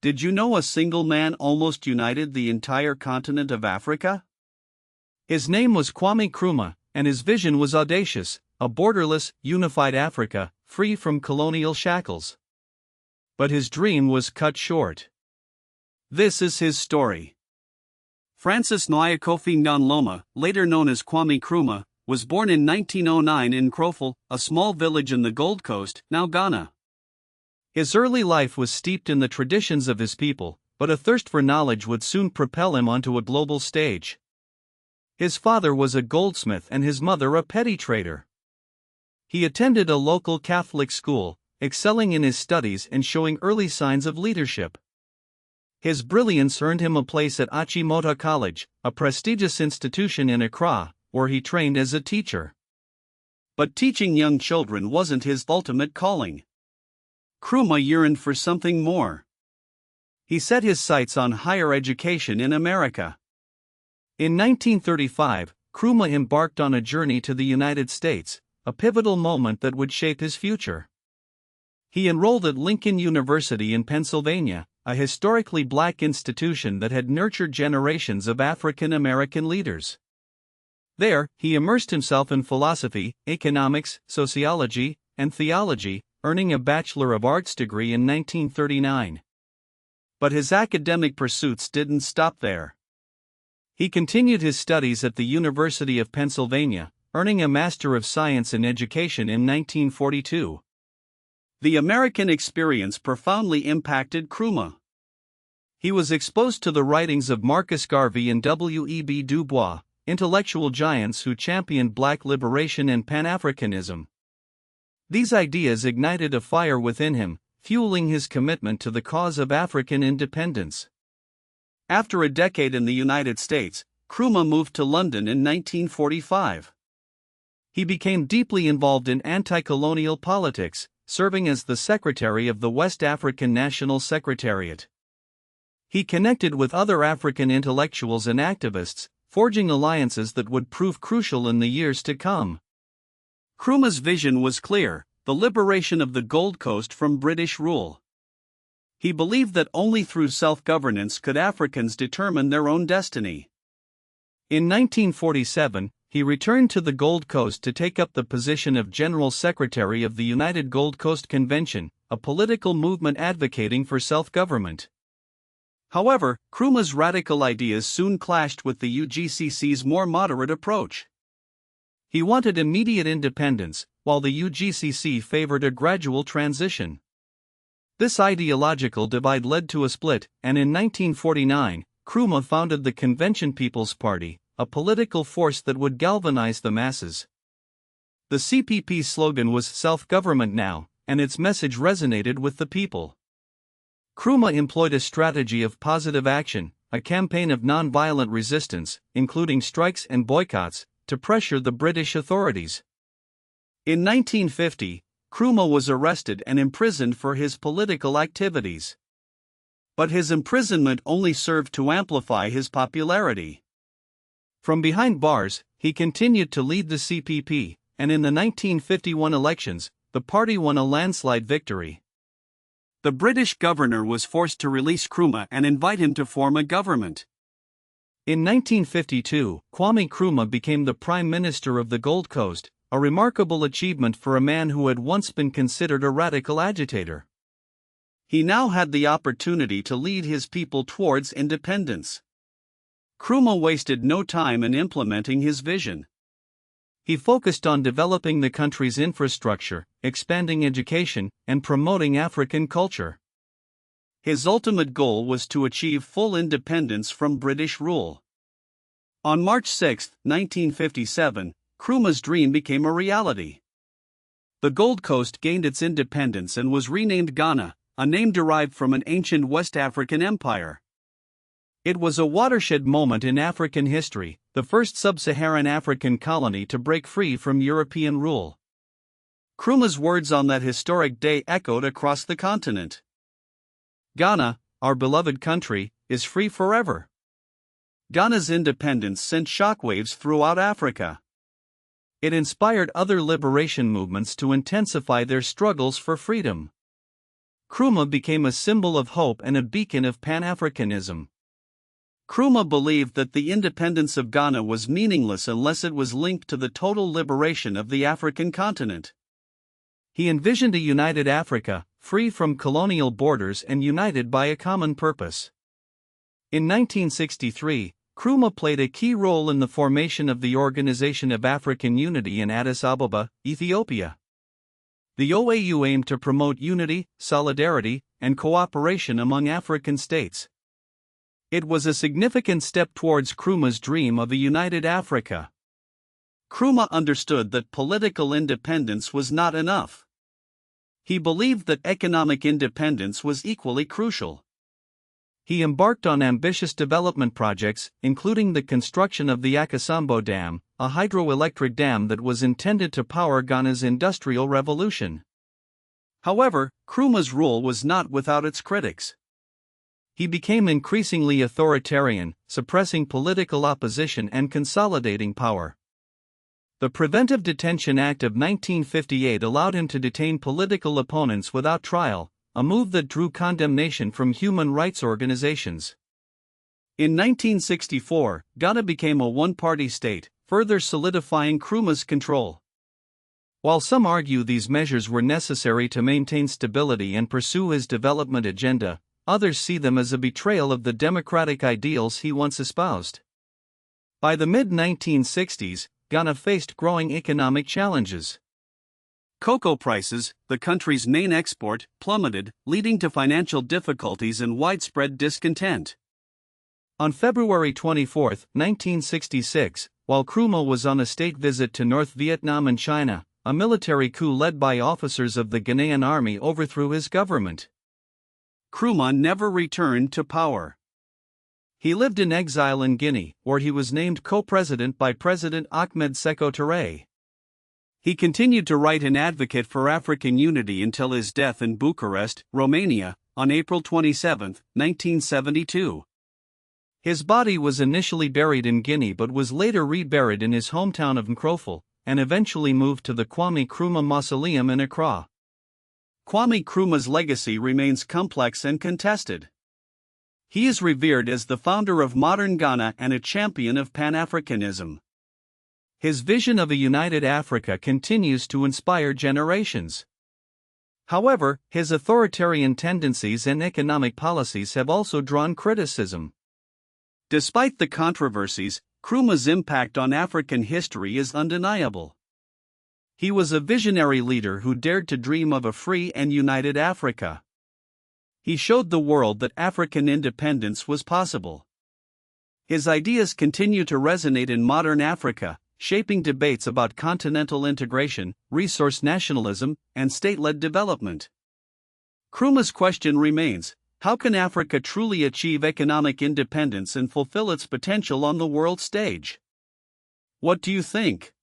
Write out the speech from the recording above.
Did you know a single man almost united the entire continent of Africa? His name was Kwame Nkrumah, and his vision was audacious: a borderless, unified Africa, free from colonial shackles. But his dream was cut short. This is his story. Francis Nwaokofie Nganloma, later known as Kwame Nkrumah, was born in 1909 in Krofel, a small village in the Gold Coast, now Ghana. His early life was steeped in the traditions of his people, but a thirst for knowledge would soon propel him onto a global stage. His father was a goldsmith and his mother a petty trader. He attended a local Catholic school, excelling in his studies and showing early signs of leadership. His brilliance earned him a place at Achimota College, a prestigious institution in Accra, where he trained as a teacher. But teaching young children wasn't his ultimate calling. Nkrumah yearned for something more. He set his sights on higher education in America. In 1935, Nkrumah embarked on a journey to the United States, a pivotal moment that would shape his future. He enrolled at Lincoln University in Pennsylvania, a historically black institution that had nurtured generations of African American leaders. There, he immersed himself in philosophy, economics, sociology, and theology, earning a Bachelor of Arts degree in 1939. But his academic pursuits didn't stop there. He continued his studies at the University of Pennsylvania, earning a Master of Science in Education in 1942. The American experience profoundly impacted Nkrumah. He was exposed to the writings of Marcus Garvey and W.E.B. Du Bois, intellectual giants who championed black liberation and Pan-Africanism. These ideas ignited a fire within him, fueling his commitment to the cause of African independence. After a decade in the United States, Nkrumah moved to London in 1945. He became deeply involved in anti-colonial politics, serving as the secretary of the West African National Secretariat. He connected with other African intellectuals and activists, forging alliances that would prove crucial in the years to come. Nkrumah's vision was clear: the liberation of the Gold Coast from British rule. He believed that only through self-governance could Africans determine their own destiny. In 1947, he returned to the Gold Coast to take up the position of General Secretary of the United Gold Coast Convention, a political movement advocating for self-government. However, Nkrumah's radical ideas soon clashed with the UGCC's more moderate approach. He wanted immediate independence, while the UGCC favored a gradual transition. This ideological divide led to a split, and in 1949, Nkrumah founded the Convention People's Party, a political force that would galvanize the masses. The CPP's slogan was "Self-Government Now," and its message resonated with the people. Nkrumah employed a strategy of positive action, a campaign of non-violent resistance, including strikes and boycotts, to pressure the British authorities. In 1950, Nkrumah was arrested and imprisoned for his political activities. But his imprisonment only served to amplify his popularity. From behind bars, he continued to lead the CPP, and in the 1951 elections, the party won a landslide victory. The British governor was forced to release Nkrumah and invite him to form a government. In 1952, Kwame Nkrumah became the Prime Minister of the Gold Coast, a remarkable achievement for a man who had once been considered a radical agitator. He now had the opportunity to lead his people towards independence. Nkrumah wasted no time in implementing his vision. He focused on developing the country's infrastructure, expanding education, and promoting African culture. His ultimate goal was to achieve full independence from British rule. On March 6, 1957, Nkrumah's dream became a reality. The Gold Coast gained its independence and was renamed Ghana, a name derived from an ancient West African empire. It was a watershed moment in African history, the first sub-Saharan African colony to break free from European rule. Nkrumah's words on that historic day echoed across the continent. "Ghana, our beloved country, is free forever." Ghana's independence sent shockwaves throughout Africa. It inspired other liberation movements to intensify their struggles for freedom. Nkrumah became a symbol of hope and a beacon of Pan-Africanism. Nkrumah believed that the independence of Ghana was meaningless unless it was linked to the total liberation of the African continent. He envisioned a united Africa, free from colonial borders and united by a common purpose. In 1963, Nkrumah played a key role in the formation of the Organization of African Unity in Addis Ababa, Ethiopia. The OAU aimed to promote unity, solidarity, and cooperation among African states. It was a significant step towards Nkrumah's dream of a united Africa. Nkrumah understood that political independence was not enough. He believed that economic independence was equally crucial. He embarked on ambitious development projects, including the construction of the Akasambo Dam, a hydroelectric dam that was intended to power Ghana's industrial revolution. However, Nkrumah's rule was not without its critics. He became increasingly authoritarian, suppressing political opposition and consolidating power. The Preventive Detention Act of 1958 allowed him to detain political opponents without trial, a move that drew condemnation from human rights organizations. In 1964, Ghana became a one-party state, further solidifying Nkrumah's control. While some argue these measures were necessary to maintain stability and pursue his development agenda, others see them as a betrayal of the democratic ideals he once espoused. By the mid-1960s, Ghana faced growing economic challenges. Cocoa prices, the country's main export, plummeted, leading to financial difficulties and widespread discontent. On February 24, 1966, while Nkrumah was on a state visit to North Vietnam and China, a military coup led by officers of the Ghanaian army overthrew his government. Nkrumah never returned to power. He lived in exile in Guinea, where he was named co-president by President Ahmed Sékou Touré. He continued to write and advocate for African unity until his death in Bucharest, Romania, on April 27, 1972. His body was initially buried in Guinea but was later reburied in his hometown of Nkroful, and eventually moved to the Kwame Nkrumah Mausoleum in Accra. Kwame Nkrumah's legacy remains complex and contested. He is revered as the founder of modern Ghana and a champion of Pan-Africanism. His vision of a united Africa continues to inspire generations. However, his authoritarian tendencies and economic policies have also drawn criticism. Despite the controversies, Nkrumah's impact on African history is undeniable. He was a visionary leader who dared to dream of a free and united Africa. He showed the world that African independence was possible. His ideas continue to resonate in modern Africa, shaping debates about continental integration, resource nationalism, and state-led development. Nkrumah's question remains: how can Africa truly achieve economic independence and fulfill its potential on the world stage? What do you think?